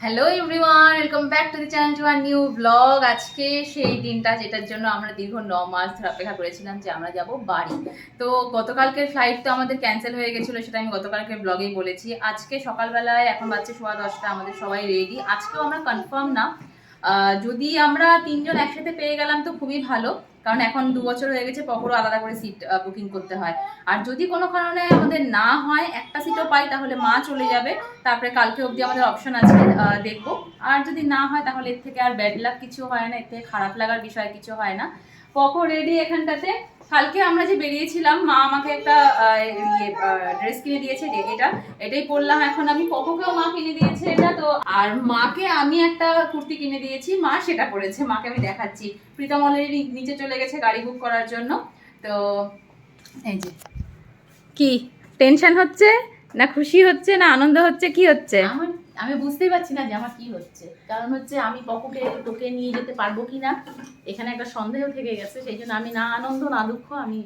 Hello everyone, welcome back to the channel to our new blog. আজকে সেই দিনটা যেটার জন্য আমরা দীর্ঘ 9 মাস ধরে অপেক্ষা করেছিলাম যে আমরা যাব বাড়ি। তো গতকালকের ফ্লাইট তো আমাদের ক্যান্সেল হয়ে গেছিলো, সেটা আমি গতকালকের ব্লগেই বলেছি। আজকে সকালবেলায়, এখন বাজছে 10:15, আমাদের সবাই রেডি। আজকেও আমরা কনফার্ম না, যদি আমরা 3 জন একসাথে পেয়ে গেলাম তো খুবই ভালো, কারণ এখন 2 বছর হয়ে গেছে, পকরও আলাদা করে সিট বুকিং করতে হয়। আর যদি কোনো কারণে আমাদের না হয়, একটা সিটও পাই, তাহলে মা চলে যাবে। তারপরে কালকে অবধি আমাদের অপশন আছে, দেখবো। আর যদি না হয় তাহলে এর থেকে আর ব্যাড লাক কিছু হয় না, এর থেকে খারাপ লাগার বিষয় কিছু হয় না। পকো রেডি এখানটাতে। কালকে আমরা যে বেরিয়েছিলাম, মা আমাকে একটা ড্রেস কিনে দিয়েছে, এটাই পরলাম এখন আমি। পকোকেও মা কিনে দিয়েছে এটা তো। আর মাকে আমি একটা কুর্তি কিনে দিয়েছি, মা সেটা পরেছে, মাকে আমি দেখাচ্ছি। প্রীতম অলরেডি নিচে চলে গেছে গাড়ি বুক করার জন্য। তো এই যে, কি টেনশন হচ্ছে না খুশি হচ্ছে না আনন্দ হচ্ছে, কি হচ্ছে? আমি বুঝতেই পারছি না যে আমার কি হচ্ছে। কারণ হচ্ছে আমি পকোকে তোকে নিয়ে যেতে পারবো কিনা, এখানে একটা সন্দেহ থেকে গেছে। সেই জন্য আমি না আনন্দ না দুঃখ, আমি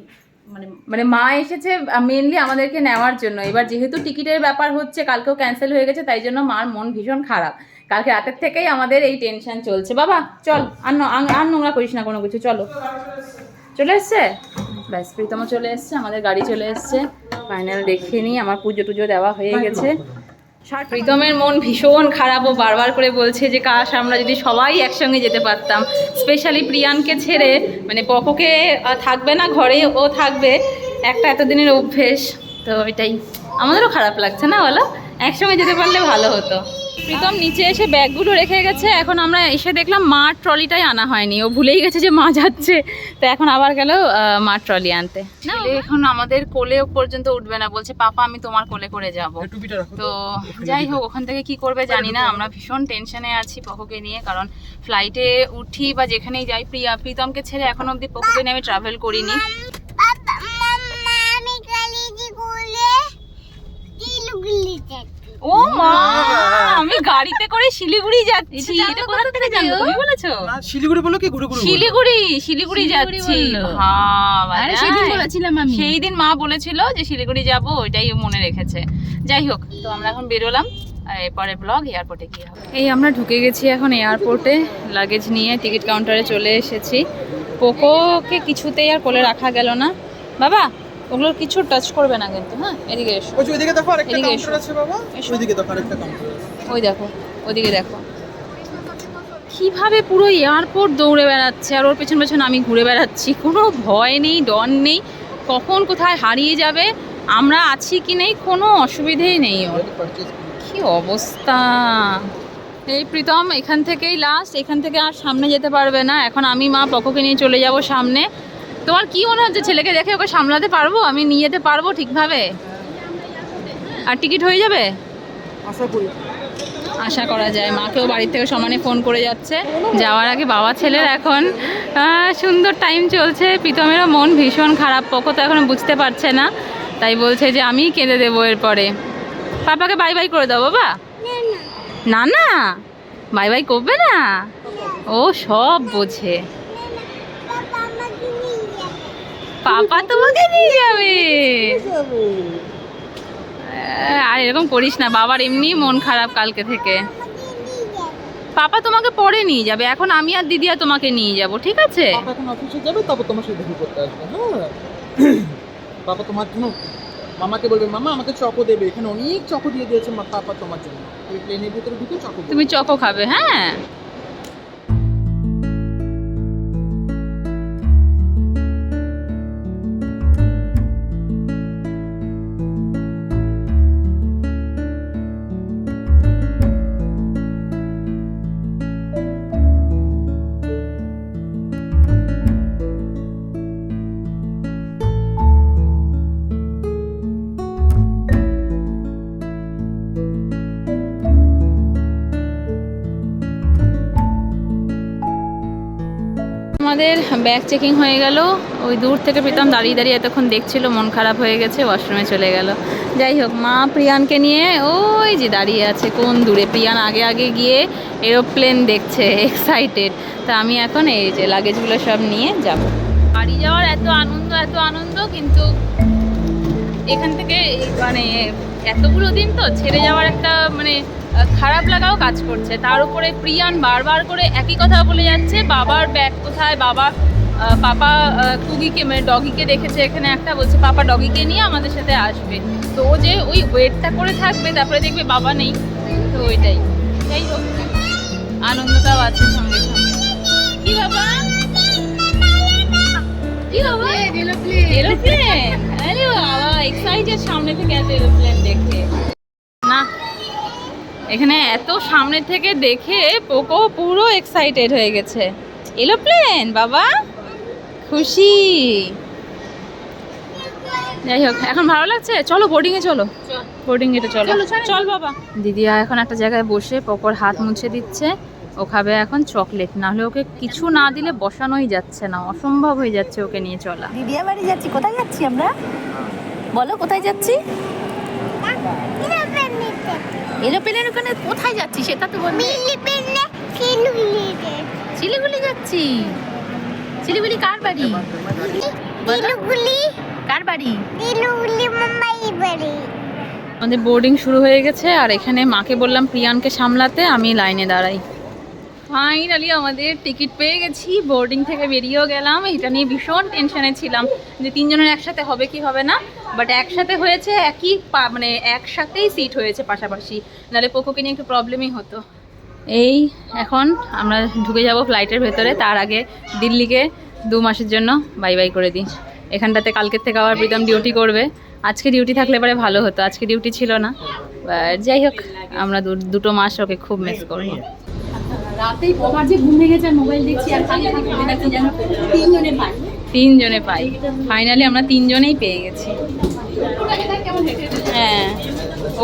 মানে মা এসেছে মেনলি আমাদেরকে নেওয়ার জন্য। এবার যেহেতু টিকিটের ব্যাপার হচ্ছে, কালকেও ক্যান্সেল হয়ে গেছে, তাই জন্য মার মন ভীষণ খারাপ। কালকে রাতের থেকেই আমাদের এই টেনশন চলছে। বাবা চল, আর নোংরা করিস না কোনো কিছু, চলো। চলে এসছে, ব্যাস প্রীতমও চলে এসছে, আমাদের গাড়ি চলে এসছে। ফাইনাল দেখে নিই, আমার পুজো টুজো দেওয়া হয়ে গেছে। প্রীতমের মন ভীষণ খারাপ, ও বারবার করে বলছে যে কাশ আমরা যদি সবাই একসঙ্গে যেতে পারতাম, স্পেশালি প্রিয়ানকে ছেড়ে। মানে পকোকে থাকবে না ঘরে, ও থাকবে, একটা এতদিনের অভ্যেস। তো এটাই আমাদেরও খারাপ লাগছে না, বলো? একসঙ্গে যেতে পারলে ভালো হতো। প্রীতম নিচে এসে ব্যাগগুলো রেখে গেছে, এখন আমরা এসে দেখলাম মার ট্রলিটাই আনা হয়নি, ও ভুলেই গেছে যে মা যাচ্ছে। তো এখন আবার গেল মার ট্রলি আনতে। এখন আমাদের কোলে পর্যন্ত উঠবে না, বলছে পাপা আমি তোমার কোলে করে যাব। তো যাই হোক, ওখান থেকে কি করবে জানি না। আমরা ভীষণ টেনশনে আছি পকোকে নিয়ে, কারণ ফ্লাইটে উঠি বা যেখানেই যাই, প্রীতমকে ছেড়ে এখন অবধি পকোকে নিয়ে আমি ট্রাভেল করিনি। ও মা, আমি গাড়িতে করে শিলিগুড়ি যাচ্ছি। এটা কোথা থেকে জানলে? তুমি বলেছো? না, শিলিগুড়ি বলো কি ঘুরে ঘুরে? শিলিগুড়ি যাচ্ছি। আরে সেদিন বলেছিলাম আমি, সেই দিন মা বলেছিল যে শিলিগুড়ি যাব, ওইটাই মনে রেখেছে। যাই হোক, তো আমরা এখন বেরোলাম। এরপরে ব্লগ এয়ারপোর্টে গিয়ে হবে। এই আমরা ঢুকে গেছি এখন এয়ারপোর্টে, লাগেজ নিয়ে টিকিট কাউন্টারে চলে এসেছি। পোকোকে কিছুতেই আর কোলে রাখা গেল না। বাবা ওগুলো কিছু টাচ করবে না কিন্তু, হ্যাঁ? এদিকে এসো, ওইদিকে দেখো আরেকটা কাউন্টার আছে বাবা, ওইদিকে দেখো আরেকটা কাউন্টার আছে। ওই দেখো, ওদিকে দেখো কিভাবে পুরো এয়ারপোর্ট দৌড়ে বেড়াচ্ছে, আর ওর পেছন পেছন আমি ঘুরে বেড়াচ্ছি। কোনো ভয় নেই, ডর নেই, কখন কোথায় হারিয়ে যাবে, আমরা আছি কি নেই, কোনো অসুবিধেই নেই ওর। কি অবস্থা! এই প্রীতম এখান থেকেই লাস্ট, এখান থেকে আর সামনে যেতে পারবে না। এখন আমি মা পকোকে নিয়ে চলে যাব সামনে। তোমার কি মনে হচ্ছে, ছেলেকে দেখে ওকে সামলাতে পারবো, আমি নিয়ে যেতে পারবো ঠিকভাবে? আর টিকিট হয়ে যাবে আশা করা যায়। মাকেও বাড়ির থেকে সমানে ফোন করে যাচ্ছে যাওয়ার আগে। বাবা ছেলের এখন সুন্দর টাইম চলছে। প্রীতমেরও মন ভীষণ খারাপ, পকো তো এখনো বুঝতে পারছে না, তাই বলছে যে আমি কেঁদে দেবো এরপরে। পাপাকে বাই বাই করে দাও বাবা। না না, বাই বাই করবে না, ও সব বোঝে। পাপা তোমাকে নিয়ে যাবে। আর এরকম করিস না, বাবার এমনি মন খারাপ কালকে থেকে। পাপা তোমাকে পরে নিয়ে যাবে, এখন আমি আর দিদি আর তোমাকে নিয়ে যাব, ঠিক আছে? পাপা এখন অফিসে যাবে, তারপর তোমার সাথে দেখা করতে আসবে। হ্যাঁ, পাপা তোমার জন্য মামাকে বলবে মামা আমাকে চকো দেবে, এখানে অনেক চকো দিয়ে দিয়েছে মা পাপা তোমার জন্য। ওই প্লেনের ভিতরে ঢুকে চকো, তুমি চকো খাবে, হ্যাঁ? আমাদের ব্যাগ চেকিং হয়ে গেল। ওই দূর থেকে প্রীতম দাঁড়িয়ে দাঁড়িয়ে এতক্ষণ দেখছিল, মন খারাপ হয়ে গেছে, ওয়াশরুমে চলে গেল। যাই হোক, মা প্রিয়ানকে নিয়ে ওই যে দাঁড়িয়ে আছে কোন দূরে। প্রিয়ান আগে আগে গিয়ে এরোপ্লেন দেখছে, এক্সাইটেড। তা আমি এখন এই যে লাগেজগুলো সব নিয়ে যাব। বাড়ি যাওয়ার এত আনন্দ, কিন্তু এখান থেকে মানে এতগুলো দিন তো ছেড়ে যাওয়ার একটা মানে খারাপ লাগাও কাজ করছে। তার উপরে প্রিয়ান বারবার করে একই কথা বলে যাচ্ছে, বাবার ব্যাগ কোথায়, বাবা পাপা কুগিকে মানে ডগিকে দেখেছে এখানে একটা, বলছে পাপা ডগিকে নিয়ে আমাদের সাথে আসবে। তো ও যে ওই ওয়েটটা করে থাকবে, তারপরে দেখবে বাবা নেই, তো ওইটাই। যাই হোক, আনন্দটাও আছে সঙ্গে সঙ্গে। কি বাবা, কি বাবা, এরোপ্লেন, আরে বাবা এক্সাইটেড সামনে থেকে এত এরোপ্লেন দেখে। না, এখানে এত সামনে থেকে দেখে পোকো পুরো এক্সাইটেড হয়ে গেছে। এরোপ্লেন বাবা, খুশি। যাই হোক, এখন ভালো লাগছে, চলো বোর্ডিংয়ে চলো, বোর্ডিং এটা চলো, চল বাবা। দিদিয়া এখন একটা জায়গায় বসে পোকোর হাত মুছে দিচ্ছে, ও খাবে এখন চকলেট, নাহলে ওকে কিছু না দিলে বসানোই যাচ্ছে না, অসম্ভব হয়ে যাচ্ছে ওকে নিয়ে চলা। দিদিয়া বাড়ি যাচ্ছি। কোথায় যাচ্ছি আমরা, বলো কোথায় যাচ্ছি? এরোপ্লেনের ওখানে কোথায় যাচ্ছি সেটা তো বলবি। শিলিগুড়ি যাচ্ছি। শিলিগুড়ি কার বাড়ি? কার বাড়ি? আমাদের বোর্ডিং শুরু হয়ে গেছে, আর এখানে মাকে বললাম প্রিয়ানকে সামলাতে, আমি লাইনে দাঁড়াই। ফাইনালি আমাদের টিকিট পেয়ে গেছি, বোর্ডিং থেকে বেরিয়েও গেলাম। এটা নিয়ে ভীষণ টেনশনে ছিলাম যে 3 জনের একসাথে হবে কি হবে না, বাট একসাথে হয়েছে, একই মানে একসাথেই সিট হয়েছে পাশাপাশি, নাহলে পোকোকে নিয়ে একটু প্রবলেমই হতো। এই এখন আমরা ঢুকে যাব ফ্লাইটের ভেতরে, তার আগে দিল্লিকে 2 মাসের জন্য বাই বাই করে দিই। এখানটাতে কালকের থেকে আবার প্রীতম ডিউটি করবে, আজকে ডিউটি থাকলে এবারে ভালো হতো, আজকে ডিউটি ছিল না। যাই হোক, আমরা 2 মাস ওকে খুব মিস করবো। রাতেই কবার যে ঘুম ভেঙে যায়, মোবাইল দেখছি আর খালি খালি দেখছি যেন 3 জনে পাই। ফাইনালি আমরা 3 জনেই পেয়ে গেছি। হ্যাঁ,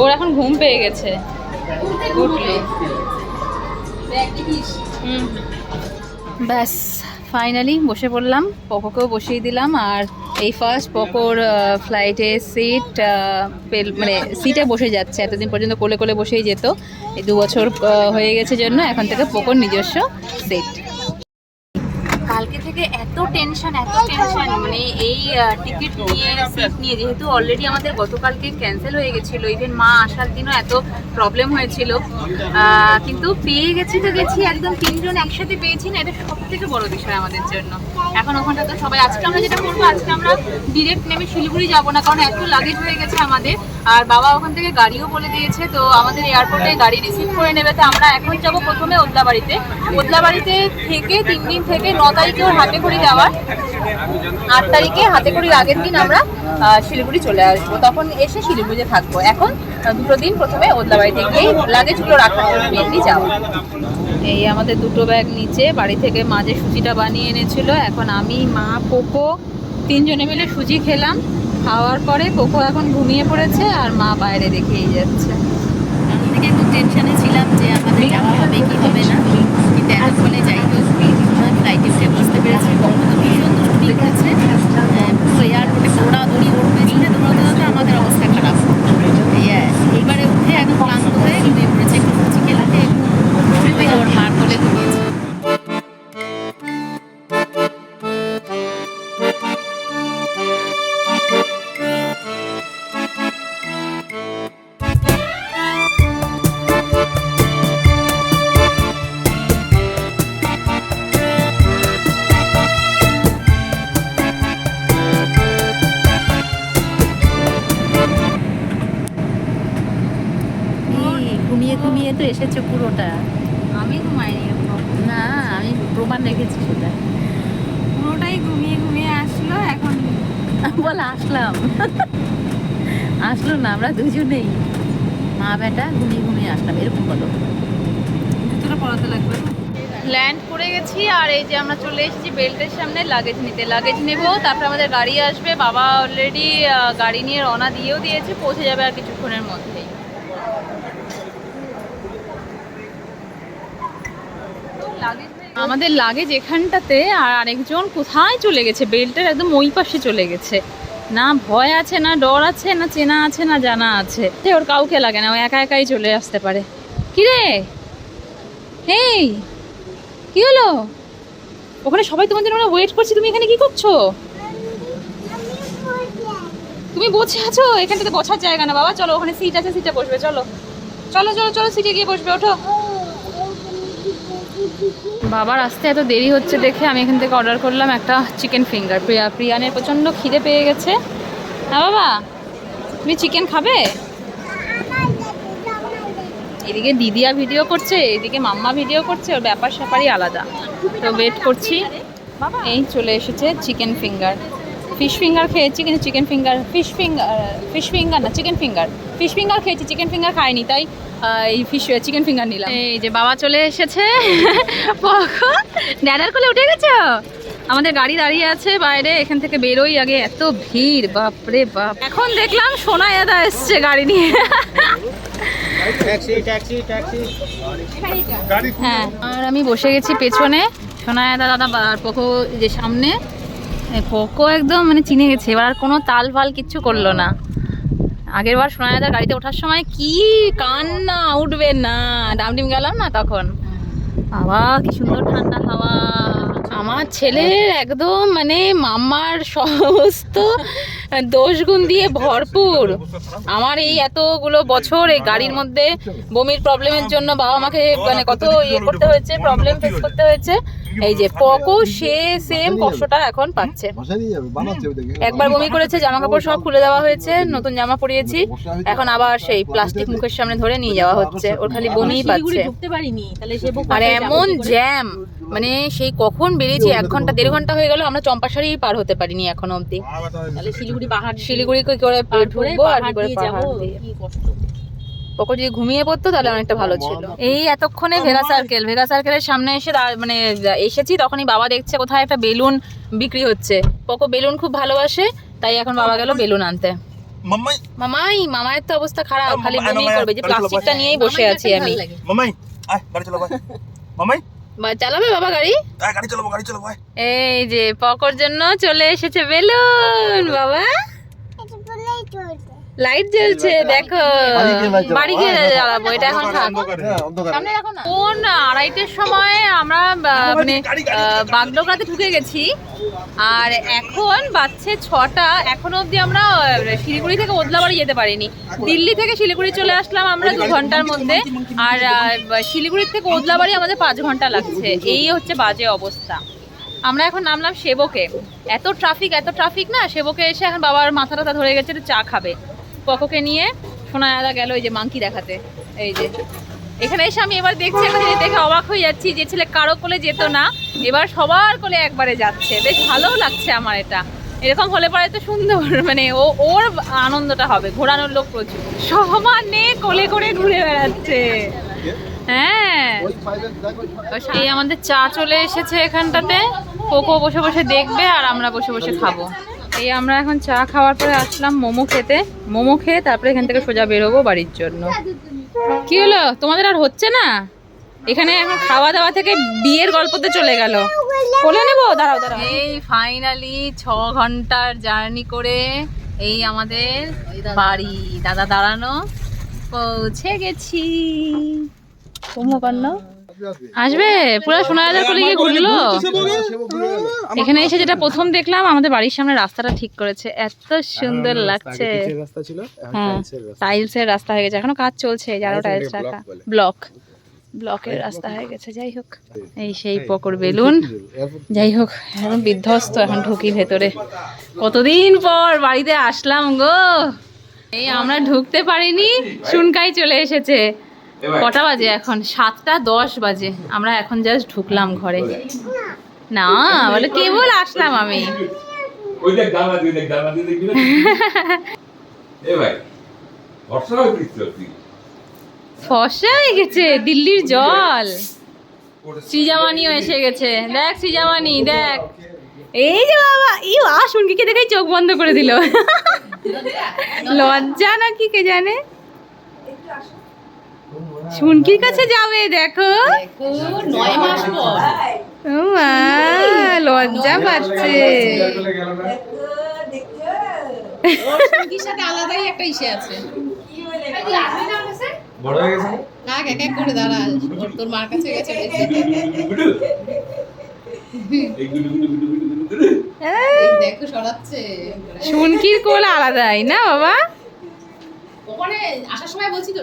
ওর এখন ঘুম পেয়ে গেছে, উঠলো। ব্যাস ফাইনালি বসে পড়লাম, পোকোকেও বসিয়ে দিলাম। আর এই ফার্স্ট পোকোর ফ্লাইটে সিট মানে সিটে বসে যাচ্ছে, এতদিন পর্যন্ত কোলে কোলে বসেই যেত, এই 2 বছর হয়ে গেছে জন্য এখন থেকে পোকোর নিজস্ব সিট। কালকে থেকে এত টেনশন মানে এই টিকিট নিয়ে সিট নিয়ে, যেহেতু অলরেডি আমাদের গতকালকে ক্যান্সেল হয়ে গেছিলো, ইভেন মা আসার দিনও এত প্রবলেম হয়েছিল, কিন্তু পেয়ে গেছি তো গেছি, একদম 3 জন একসাথে পেয়েছি না, এটা সব থেকে বড় বিষয় আমাদের জন্য। এখন ওখানটা তো সবাই, আজকে আমরা যেটা করবো, আজকে আমরা ডিরেক্ট নেমে শিলিগুড়ি যাবো না, কারণ এত লাগেজ হয়ে গেছে আমাদের, আর বাবা ওখান থেকে গাড়িও বলে দিয়েছে, তো আমাদের এয়ারপোর্টে গাড়ি রিসিভ করে নেবে। তো আমরা এখন যাবো প্রথমে ওদলাবাড়িতে, ওদলাবাড়িতে থেকে 3 দিন থেকে 9 তারিখে ওর হাতে খড়ি যাওয়ার, 8 তারিখে হাতে খড়ির আগের দিন আমরা শিলিগুড়ি চলে আসবো, তখন এসে শিলিগুড়িতে থাকবো। এখন 2 দিন প্রথমে ওদলাবাড়িতে গিয়ে লাগেজগুলো রাখার জন্য মেনলি যাবো। এই আমাদের 2টো ব্যাগ নিচে, বাড়ি থেকে মা যে সুজিটা বানিয়ে এনেছিল, এখন আমি মা পোকো 3 জনে মিলে সুজি খেলাম। খাওয়ার পরে পোকো এখন ঘুমিয়ে পড়েছে, আর মা বাইরে দেখেই যাচ্ছে। আমি থেকে একটু টেনশনে ছিলাম যে আমাদের যাওয়া হবে কি হবে না, কিন্তু এখন বলে যাই হোক ফ্লাইটে উঠে বসতে পেরেছি। কখনো তো ভীষণ দুষ্টুমি করেছে, পুরো এয়ারপোর্টে দৌড়াদৌড়ি, ওর পেছনে দৌড়াতে দৌড়াতে আমাদের অবস্থা খারাপ। এইবারে উঠে একদম ক্লান্ত হয়ে ঘুমিয়ে পড়েছে, একটু সুচি খেলাতে একটু ওর মার কোলে ঘুমিয়েছে। ঘুমিয়ে তো এসেছে পুরোটা। আমি ঘুমাইনি, না আমি প্রমাণ রেখেছি সেটা, পুরোটাই ঘুমিয়ে আসলো। এখন বল আসলো না, আমরা দুজনেই মা বেটা ঘুমিয়ে আসলাম, এরকম বলো। জুতোটা পরাতে লাগবে। ল্যান্ড করে গেছি, আর এই যে আমরা চলে এসেছি বেল্টের সামনে লাগেজ নিতে। লাগেজ নেব, তারপর আমাদের গাড়ি আসবে। বাবা অলরেডি গাড়ি নিয়ে রওনা দিয়েও দিয়েছে, পৌঁছে যাবে আর কিছুক্ষণের মধ্যেই। আমাদের লাগেজ এখানটাতে, আর আরেকজন কোথায় চলে গেছে, বেল্টের একদম ওই পাশে চলে গেছে। না ভয় আছে, না ডর আছে, না চেনা আছে, না জানা আছে, ওর কাউকে লাগে না, ও একা একাই চলে আসতে পারে। কিরে, হেই কি হলো? ওখানে সবাই তোমাদের জন্য ওয়েট করছি, তুমি এখানে কি করছো? তুমি বসে আছো, এখানটাতে বসার জায়গা না বাবা, চলো ওখানে সিট আছে, সিটে বসবে, চলো চলো চলো চলো সিটে গিয়ে বসবে, ওঠো। বাবার আসতে এত দেরি হচ্ছে দেখে আমি এখান থেকে অর্ডার করলাম একটা চিকেন ফিঙ্গার। প্রিয়ানের প্রচণ্ড খিদে পেয়ে গেছে। হ্যাঁ বাবা, তুমি চিকেন খাবে? এদিকে দিদিয়া ভিডিও করছে, এদিকে মাম্মা ভিডিও করছে, ওর ব্যাপার স্যাপারই আলাদা। তো ওয়েট করছি। এই চলে এসেছে চিকেন ফিঙ্গার। ফিশ ফিঙ্গার খেয়েছি কিন্তু চিকেন ফিঙ্গার, ফিশ ফিঙ্গার না চিকেন ফিঙ্গার। ফিশ ফিঙ্গার খেয়েছি, চিকেন ফিঙ্গার খাইনি, তাই এই চিকেন ফিঙ্গার নিলাম। এই যে বাবা চলে এসেছে, ড্যাডার কোলে উঠে গেছো? আমাদের গাড়ি দাঁড়িয়ে আছে বাইরে, এখান থেকে বেরোই আগে এত ভিড়, বাপরে বাপ। এখন দেখলাম সোনা দাদা এসছে গাড়ি নিয়ে। হ্যাঁ, আর আমি বসে গেছি পেছনে, সোনা দাদা আর পোকো যে সামনে। পোকো একদম মানে চিনে গেছে, এবার আর কোনো তাল ফাল কিচ্ছু করলো না। আগের বার সোনা দাদার গাড়িতে ওঠার সময় কি কান্না, উঠবে না, ডামডিম গেলাম না তখন। বাবা কি সুন্দর ঠান্ডা হাওয়া। আমার ছেলের একদম মানে মাম্মার সমস্ত দোষগুণ দিয়ে ভরপুর। আমার এই এতগুলো বছর এই গাড়ির মধ্যে বমির প্রবলেমের জন্য বাবা মাকে মানে কত ইয়ে করতে হয়েছে, প্রবলেম ফেস করতে হয়েছে। এই যে পকো সে সেম কষ্টটা এখন পাচ্ছে। একবার বমি করেছে, জামা কাপড় সব খুলে দেওয়া হয়েছে, নতুন জামা পরিয়েছি, এখন আবার সেই প্লাস্টিক মুখের সামনে ধরে নিয়ে যাওয়া হচ্ছে, ওর খালি বমিই পাচ্ছে। আর এমন জ্যাম, মানে সেই কখন বেরিয়েছি, 1 ঘন্টা 1.5 ঘন্টা হয়ে গেল, আমরা চম্পাশাড়ি পার হতে পারিনি এখনো অবধি। শিলিগুড়ি করে ঢুকবো আর কি করে পাহাড় দিয়ে। পকো যদি ঘুমিয়ে পড়তো তাহলে অনেকটা ভালো ছিল। এই এতক্ষণে ভেগা সার্কেলের সামনে এসে মানে এসেছি, তখনই বাবা দেখছে কোথায় একটা বেলুন বিক্রি হচ্ছে। পকো বেলুন খুব ভালোবাসে, তাই এখন বাবা গেল বেলুন আনতে। মামায়ের তো অবস্থা খারাপ, খালি বমি করবে, যে প্লাস্টিকটা নিয়েই বসে আছি আমি। চালাবে বাবা গাড়ি? এই যে পকোর জন্য চলে এসেছে বেলুন। বাবা লাইট জ্বলছে, দেখো বাড়ি গিয়ে জ্বালাবো, এটা এখন সামনে রাখো না। কোন 2:30টার সময় আমরা মানে বাগডোগরাতে ঢুকে গেছি, আর এখন বাজছে 6টা। এখনো অবধি আমরা শিলিগুড়ি থেকে ওদলাবাড়ি যেতে পারিনি। দিল্লি থেকে শিলিগুড়ি চলে আসলাম আমরা 2 ঘন্টার মধ্যে, আর শিলিগুড়ির থেকে ওদলাবাড়ি আমাদের 5 ঘন্টা লাগছে। এই হচ্ছে বাজে অবস্থা। আমরা এখন নামলাম সেবকে, এত ট্রাফিক না, সেবকে এসে এখন বাবার মাথা টাথা ধরে গেছে, একটু চা খাবে। পকোকে নিয়ে সোনা দাদা গেল এই যে মাংকি দেখাতে। এই যে এখানে এসে আমি এবার দেখছি, এখন দেখে অবাক হয়ে যাচ্ছি, যে ছেলে কারো কোলে যেত না, এবার সবার কোলে একবারে যাচ্ছে। বেশ ভালো লাগছে আমার এটা। এরকম হলে পরে তো সুন্দর, মানে ওর আনন্দটা হবে। ঘোরানোর লোক প্রচুর, সমানে কোলে করে ঘুরে বেড়াচ্ছে। হ্যাঁ, এই আমাদের চা চলে এসেছে এখানটাতে। কোকো বসে বসে দেখবে আর আমরা বসে বসে খাবো। এই আমরা এখন চা খাওয়ার পরে আসলাম মোমো খেতে। মোমো খেয়ে তারপরে এখান থেকে সোজা বেরোবো বাড়ির জন্য। কি হলো, তোমাদের আর হচ্ছে না? এখানে এখন খাওয়া দাওয়া থেকে বিয়ের গল্পতে চলে গেল। কোলে নেবো, দাঁড়াও। এই ফাইনালি 6 ঘন্টার জার্নি করে এই আমাদের বাড়ি, দাদা দাঁড়ানো, পৌঁছে গেছি। কুম্ভকর্ণ আসবে, পুরো সোনাদার কোলে গিয়ে ঘুরলো। এখানে এসে যেটা প্রথম দেখলাম, আমাদের বাড়ির সামনে রাস্তাটা ঠিক করেছে, এত সুন্দর লাগছে। হ্যাঁ, টাইলসের রাস্তা হয়ে গেছে, এখনো কাজ চলছে, যারও টাইলস রাখা, ব্লকের রাস্তা হয়ে গেছে। যাই হোক, এই সেই পকোর বেলুন। যাই হোক, এখন বিধ্বস্ত, এখন ঢুকি ভেতরে। কতদিন পর বাড়িতে আসলাম গো। এই আমরা ঢুকতে পারিনি, শুনকাই চলে এসেছে। কটা বাজে এখন? 7:10 বাজে। আমরা এখন জাস্ট ঢুকলাম ঘরে। না বলে কেবল আসলাম আমি। ফর্সা হয়ে গেছে, দিল্লির জল। শ্রীজামানিও এসে গেছে, দেখ শ্রীজামানি দেখ। এই যে বাবা, এই শুনকিকে দেখেই চোখ বন্ধ করে দিল। লজ্জা নাকি কে জানে। শুনকির কাছে যাবে, দেখো 9 মাস পর। ও মা, লজ্জা পাচ্ছে। শুনকির সাথে আলাদাই একটা ইসে আছে। বড় হয়ে গেছে, এক এক করে দাঁড়া, তোর মার কাছে গেছে। দেখো সরাচ্ছে শুনকির কোল আলাদাই না বাবা? ওখানে আসার সময় বলছি তো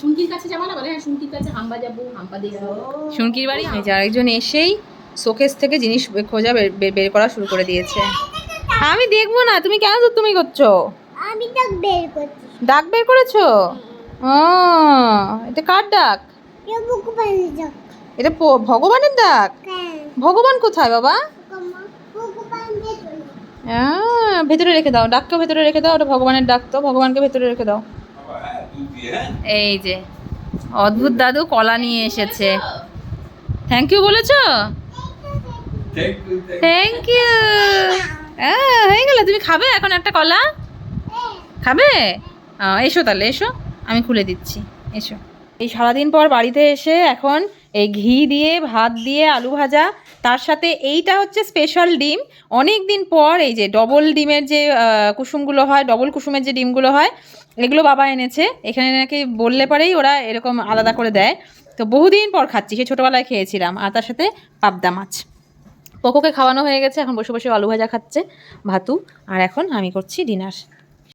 শুনকির কাছে যাবো না, বলে হ্যাঁ শুনকির কাছে হাম্বা যাবো, হাম্পা দেখবো। শুনকির বাড়ি এই যে আরেকজন এসেই শোকেস থেকে জিনিস খোঁজা বের করা শুরু করে দিয়েছে। আমি দেখবো না, তুমি কেন তুমি করছো? আমি তো বের করছি। ডাক বের করেছো? ও এটা কার ডাক? কেউ বুক বানিয়ে যাক। এটা ভগবানের ডাক? হ্যাঁ ভগবান কোথায় বাবা? কমা বুক বানিয়ে চলো। ভেতরে রেখে দাও, ডাককে ভেতরে রেখে দাও, ওটা ভগবানের ডাক, তো ভগবানকে ভেতরে রেখে দাও। এই যে অদ্ভুত দাদু কলা নিয়ে এসেছে। থ্যাংক ইউ বলেছো? Thank you. হয়ে গেল, তুমি খাবে এখন একটা কলা? খাবে? এসো তাহলে, এসো আমি খুলে দিচ্ছি, এসো। এই সারাদিন পর বাড়িতে এসে এখন এই ঘি দিয়ে ভাত দিয়ে আলু ভাজা, তার সাথে এইটা হচ্ছে স্পেশাল ডিম। অনেক দিন পর এই যে ডবল ডিমের যে কুসুমগুলো হয়, ডবল কুসুমের যে ডিমগুলো হয়, এগুলো বাবা এনেছে। এখানে নাকি বললে পরেই ওরা এরকম আলাদা করে দেয়। তো বহুদিন পর খাচ্ছি, সে ছোটোবেলায় খেয়েছিলাম। আর তার সাথে পাবদা মাছ। পোকোকে খাওয়ানো হয়ে গেছে, এখন বসে বসে আলু ভাজা খাচ্ছে ভাতু। আর এখন আমি করছি ডিনার।